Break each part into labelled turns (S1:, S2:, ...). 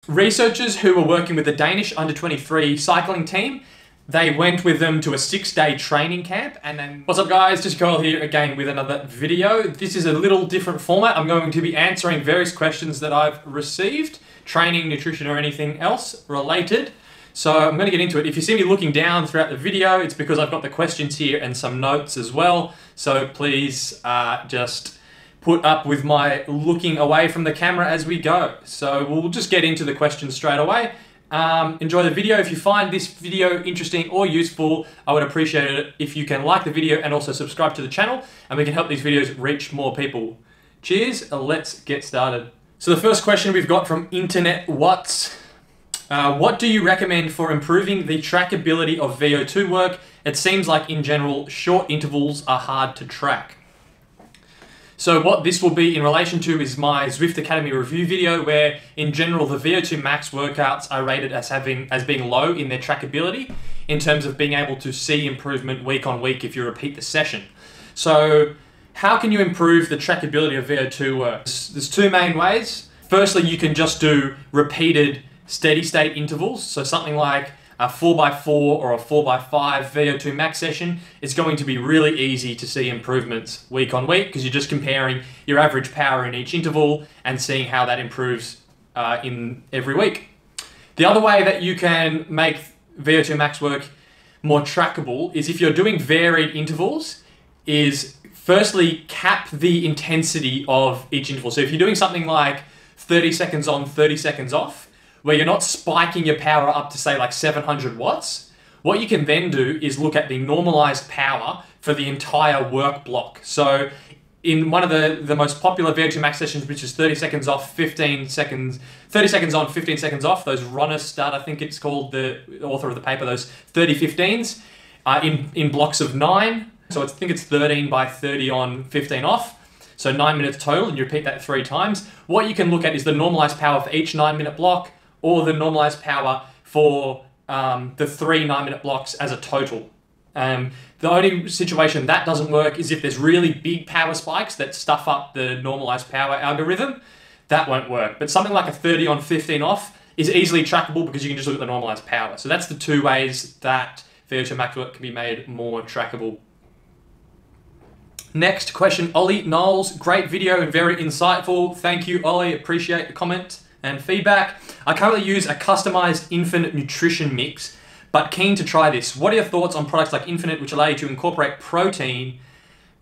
S1: Researchers who were working with the Danish under-23 cycling team, they went with them to a 6-day training camp and then... What's up guys, just Carl here again with another video. This is a little different format. I'm going to be answering various questions that I've received, training, nutrition or anything else related. So I'm going to get into it. If you see me looking down throughout the video, it's because I've got the questions here and some notes as well. So please just put up with my looking away from the camera as we go. So we'll just get into the questions straight away. Enjoy the video. If you find this video interesting or useful, I would appreciate it if you can like the video and also subscribe to the channel, and we can help these videos reach more people. Cheers, let's get started. So the first question we've got from Internet Watts. What do you recommend for improving the trackability of VO2 work? It seems like in general, short intervals are hard to track. So what this will be in relation to is my Zwift Academy review video, where in general the VO2max workouts are rated as being low in their trackability in terms of being able to see improvement week on week if you repeat the session. So how can you improve the trackability of VO2 work? There's two main ways. Firstly, you can just do repeated steady state intervals. So something like a 4x4 or a 4x5 VO2 max session is going to be really easy to see improvements week on week because you're just comparing your average power in each interval and seeing how that improves in every week. The other way that you can make VO2 max work more trackable is if you're doing varied intervals, is firstly cap the intensity of each interval. So if you're doing something like 30 seconds on, 30 seconds off, where you're not spiking your power up to say like 700 watts, what you can then do is look at the normalized power for the entire work block. So in one of the most popular VO2 max sessions, which is 30 seconds off, 15 seconds, 30 seconds on, 15 seconds off, those runner stud, I think it's called, the author of the paper, those 30-15s in blocks of 9. So I think it's 13 by 30 on, 15 off. So 9 minutes total, and you repeat that 3 times. What you can look at is the normalized power for each 9-minute block, or the normalized power for the 3 9-minute blocks as a total. The only situation that doesn't work is if there's really big power spikes that stuff up the normalized power algorithm. That won't work. But something like a 30 on, 15 off is easily trackable because you can just look at the normalized power. So that's the two ways that VO2 max work can be made more trackable. Next question, Ollie Knowles. Great video and very insightful. Thank you, Ollie. Appreciate the comment and feedback. I currently use a customized Infinite nutrition mix, but keen to try this. What are your thoughts on products like Infinite, which allow you to incorporate protein,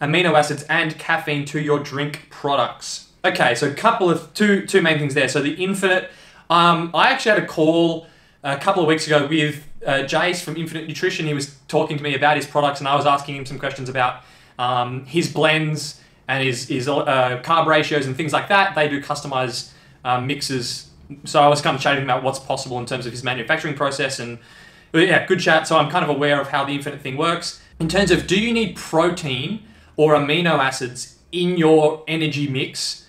S1: amino acids, and caffeine to your drink products? Okay, so two main things there. So the Infinite, I actually had a call a couple of weeks ago with Jace from Infinite Nutrition. He was talking to me about his products, and I was asking him some questions about his blends and his carb ratios and things like that. They do customized mixes. So I was kind of chatting about what's possible in terms of his manufacturing process, and yeah, good chat. So I'm kind of aware of how the Infinite thing works. In terms of, do you need protein or amino acids in your energy mix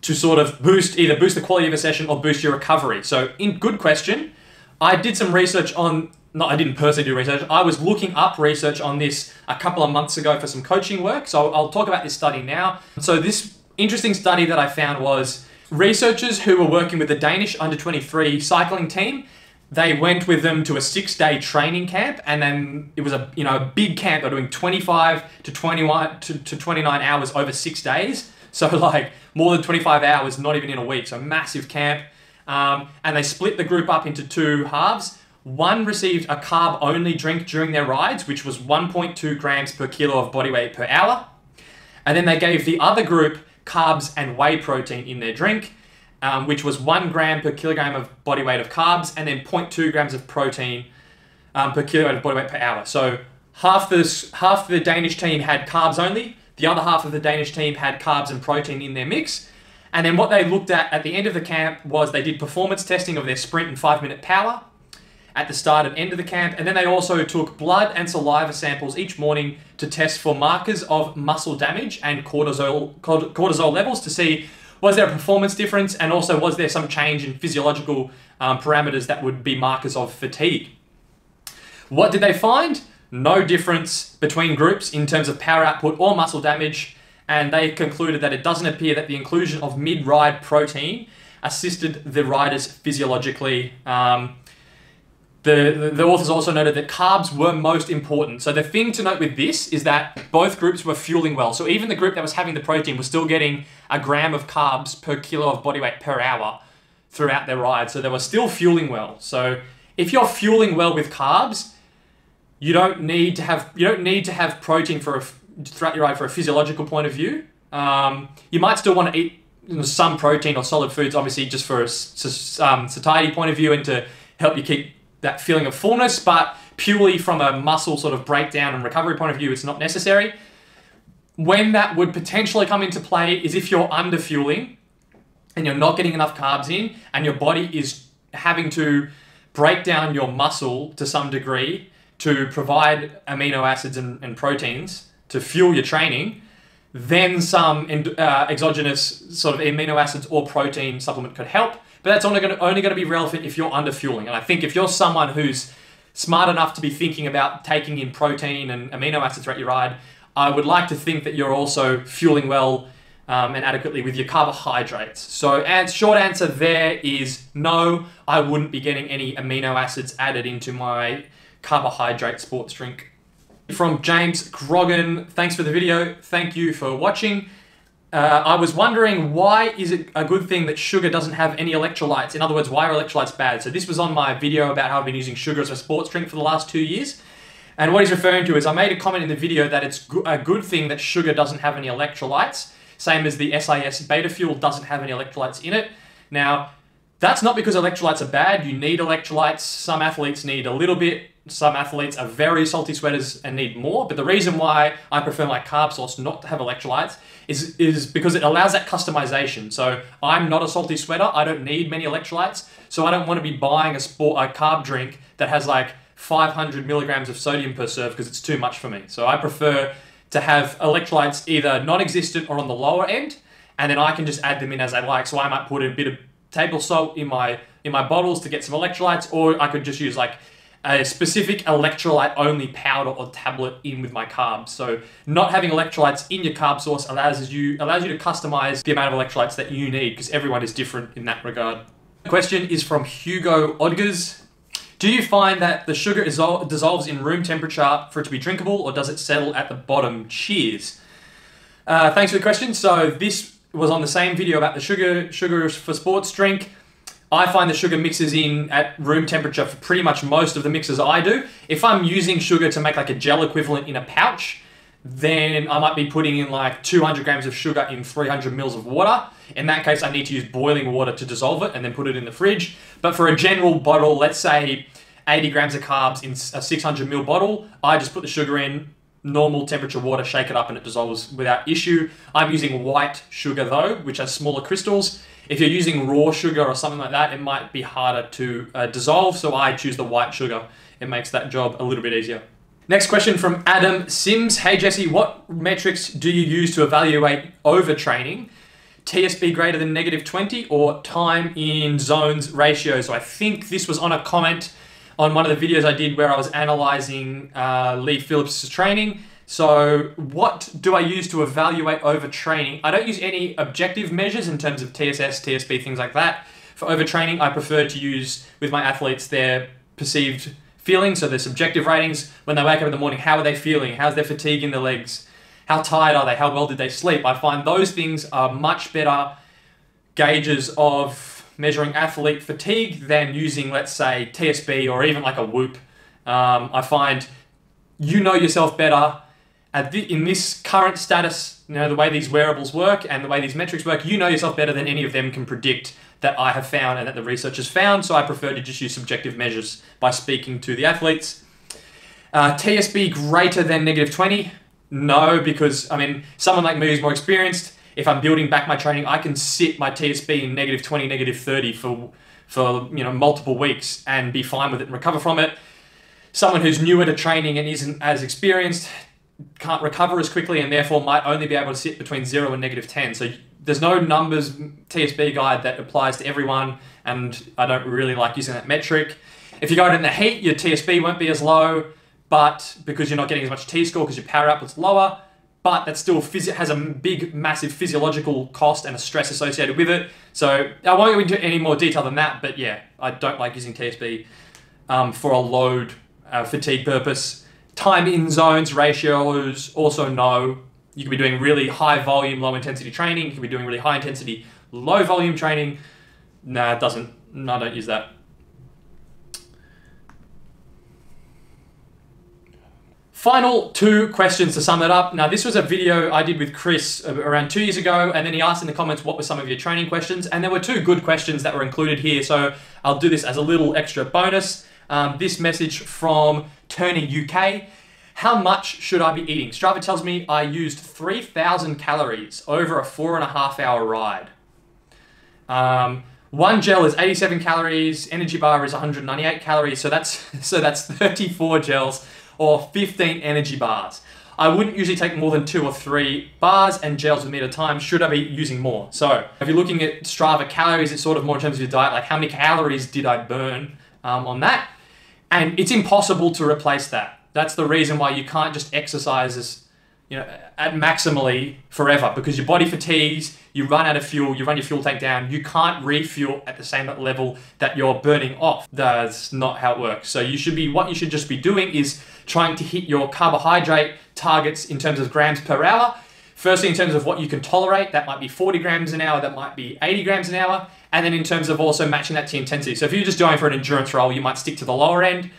S1: to sort of either boost the quality of a session or boost your recovery? So good question. I did some research on, I didn't personally do research. I was looking up research on this a couple of months ago for some coaching work. So I'll talk about this study now. So this interesting study that I found was researchers who were working with the Danish under-23 cycling team. They went with them to a 6-day training camp, and then it was a big camp. They're doing 25 to 29 hours over 6 days. So like more than 25 hours, not even in a week. So massive camp. And they split the group up into 2 halves. One received a carb-only drink during their rides, which was 1.2 grams per kilo of body weight per hour. And then they gave the other group carbs and whey protein in their drink, which was 1 gram per kilogram of body weight of carbs, and then 0.2 grams of protein per kilogram of body weight per hour. So half the Danish team had carbs only, the other half of the Danish team had carbs and protein in their mix. And then what they looked at the end of the camp was they did performance testing of their sprint and 5-minute power at the start and end of the camp. And then they also took blood and saliva samples each morning to test for markers of muscle damage and cortisol levels to see, was there a performance difference, and also was there some change in physiological parameters that would be markers of fatigue. What did they find? No difference between groups in terms of power output or muscle damage, and they concluded that it doesn't appear that the inclusion of mid-ride protein assisted the riders physiologically. The authors also noted that carbs were most important. So the thing to note with this is that both groups were fueling well. So even the group that was having the protein was still getting a gram of carbs per kilo of body weight per hour throughout their ride. So they were still fueling well. So if you're fueling well with carbs, you don't need to have protein throughout your ride for a physiological point of view. You might still want to eat some protein or solid foods, obviously, just for a satiety point of view and to help you keep that feeling of fullness, but purely from a muscle sort of breakdown and recovery point of view, it's not necessary. When that would potentially come into play is if you're under fueling and you're not getting enough carbs in and your body is having to break down your muscle to some degree to provide amino acids and proteins to fuel your training, then some exogenous sort of amino acids or protein supplement could help. But that's only going to be relevant if you're under fueling. And I think if you're someone who's smart enough to be thinking about taking in protein and amino acids throughout your ride, I would like to think that you're also fueling well and adequately with your carbohydrates. So short answer there is no, I wouldn't be getting any amino acids added into my carbohydrate sports drink. From James Grogan, thanks for the video. Thank you for watching. I was wondering, why is it a good thing that sugar doesn't have any electrolytes? In other words, why are electrolytes bad? So this was on my video about how I've been using sugar as a sports drink for the last 2 years. And what he's referring to is I made a comment in the video that it's a good thing that sugar doesn't have any electrolytes, same as the SIS beta fuel doesn't have any electrolytes in it. Now, that's not because electrolytes are bad. You need electrolytes. Some athletes need a little bit. Some athletes are very salty sweaters and need more. But the reason why I prefer my carb source not to have electrolytes is because it allows that customization. So I'm not a salty sweater. I don't need many electrolytes. So I don't want to be buying a carb drink that has like 500 milligrams of sodium per serve because it's too much for me. So I prefer to have electrolytes either non-existent or on the lower end, and then I can just add them in as I like. So I might put a bit of table salt in my bottles to get some electrolytes, or I could just use like a specific electrolyte only powder or tablet in with my carbs. So not having electrolytes in your carb source allows you to customize the amount of electrolytes that you need, because everyone is different in that regard. The question is from Hugo Odgers. Do you find that the sugar dissolves in room temperature for it to be drinkable, or does it settle at the bottom? Cheers. Thanks for the question. So this was on the same video about the sugar for sports drink. I find the sugar mixes in at room temperature for pretty much most of the mixes I do. If I'm using sugar to make like a gel equivalent in a pouch, then I might be putting in like 200 grams of sugar in 300 mils of water. In that case, I need to use boiling water to dissolve it and then put it in the fridge. But for a general bottle, let's say 80 grams of carbs in a 600 ml bottle, I just put the sugar in, normal temperature water, shake it up, and it dissolves without issue. I'm using white sugar though, which has smaller crystals. If you're using raw sugar or something like that, it might be harder to dissolve, so I choose the white sugar. It makes that job a little bit easier. Next question from Adam Sims. Hey Jesse, what metrics do you use to evaluate overtraining? TSB greater than -20 or time in zones ratio? So I think this was on a comment on one of the videos I did where I was analyzing Lee Phillips' training. So what do I use to evaluate overtraining? I don't use any objective measures in terms of TSS, TSB, things like that. For overtraining, I prefer to use with my athletes their perceived feelings, so their subjective ratings. When they wake up in the morning, how are they feeling? How's their fatigue in the legs? How tired are they? How well did they sleep? I find those things are much better gauges of measuring athlete fatigue than using, let's say, TSB or even like a Whoop. I find you know yourself better in this current status, you know, the way these wearables work and the way these metrics work, you know yourself better than any of them can predict that I have found and that the research has found. So I prefer to just use subjective measures by speaking to the athletes. TSB greater than -20? No, because I mean, someone like me who's more experienced, if I'm building back my training, I can sit my TSB in -20, -30 for you know, multiple weeks and be fine with it and recover from it. Someone who's newer to training and isn't as experienced can't recover as quickly and therefore might only be able to sit between 0 and -10. So there's no numbers TSB guide that applies to everyone, and I don't really like using that metric. If you go out in the heat, your TSB won't be as low, but because you're not getting as much T-score because your power output's lower, but that still has a big, massive physiological cost and a stress associated with it. So I won't go into any more detail than that, but yeah, I don't like using TSB for a load fatigue purpose. Time in zones, ratios, also no. You could be doing really high volume, low intensity training. You could be doing really high intensity, low volume training. Nah, it doesn't. No, I don't use that. Final 2 questions to sum it up. Now, this was a video I did with Chris around 2 years ago, and then he asked in the comments what were some of your training questions, and there were 2 good questions that were included here, so I'll do this as a little extra bonus. This message from Turning UK. How much should I be eating? Strava tells me I used 3,000 calories over a 4.5 hour ride. One gel is 87 calories, energy bar is 198 calories, so that's 34 gels or 15 energy bars. I wouldn't usually take more than 2 or 3 bars and gels with me at a time. Should I be using more? So if you're looking at Strava calories, it's sort of more in terms of your diet, like how many calories did I burn on that? And it's impossible to replace that. That's the reason why you can't just exercise at maximally forever, because your body fatigues, you run out of fuel, you run your fuel tank down, you can't refuel at the same level that you're burning off. That's not how it works. So what you should just be doing is trying to hit your carbohydrate targets in terms of grams per hour. Firstly, in terms of what you can tolerate, that might be 40 grams an hour, that might be 80 grams an hour. And then in terms of also matching that to intensity. So if you're just going for an endurance role, you might stick to the lower end,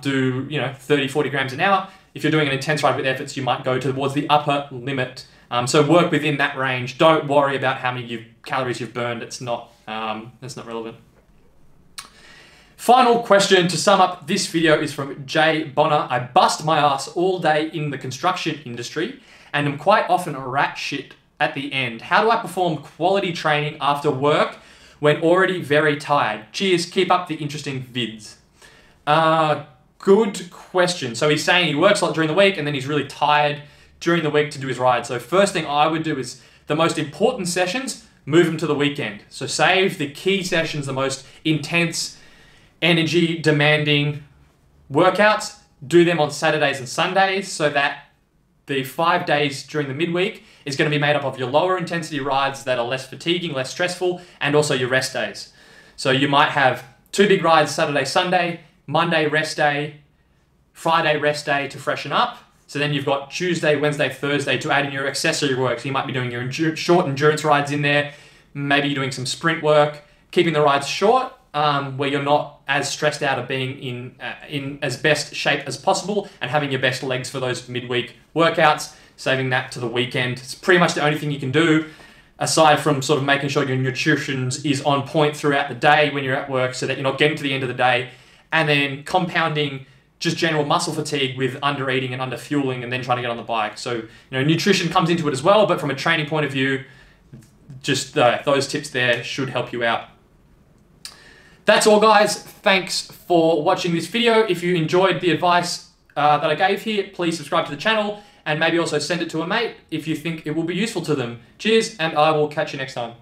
S1: do 30, 40 grams an hour. If you're doing an intense ride with efforts, you might go towards the upper limit. So work within that range. Don't worry about how many calories you've burned. It's not relevant. Final question to sum up this video is from Jay Bonner. I bust my ass all day in the construction industry and am quite often a rat shit at the end. How do I perform quality training after work when already very tired? Cheers, keep up the interesting vids. Good question. So he's saying he works a lot during the week and then he's really tired during the week to do his ride. So first thing I would do is the most important sessions, move them to the weekend. So save the key sessions, the most intense, energy demanding workouts, do them on Saturdays and Sundays so that the 5 days during the midweek is going to be made up of your lower intensity rides that are less fatiguing, less stressful, and also your rest days. So you might have 2 big rides Saturday, Sunday, Monday rest day, Friday rest day to freshen up. So then you've got Tuesday, Wednesday, Thursday to add in your accessory work. So you might be doing your short endurance rides in there. Maybe you're doing some sprint work, keeping the rides short, where you're not as stressed out of being in as best shape as possible and having your best legs for those midweek workouts, saving that to the weekend. It's pretty much the only thing you can do aside from sort of making sure your nutrition is on point throughout the day when you're at work so that you're not getting to the end of the day and then compounding just general muscle fatigue with under eating and under fueling and then trying to get on the bike. So, nutrition comes into it as well, but from a training point of view, just those tips there should help you out. That's all, guys. Thanks for watching this video. If you enjoyed the advice that I gave here, please subscribe to the channel and maybe also send it to a mate if you think it will be useful to them. Cheers, and I will catch you next time.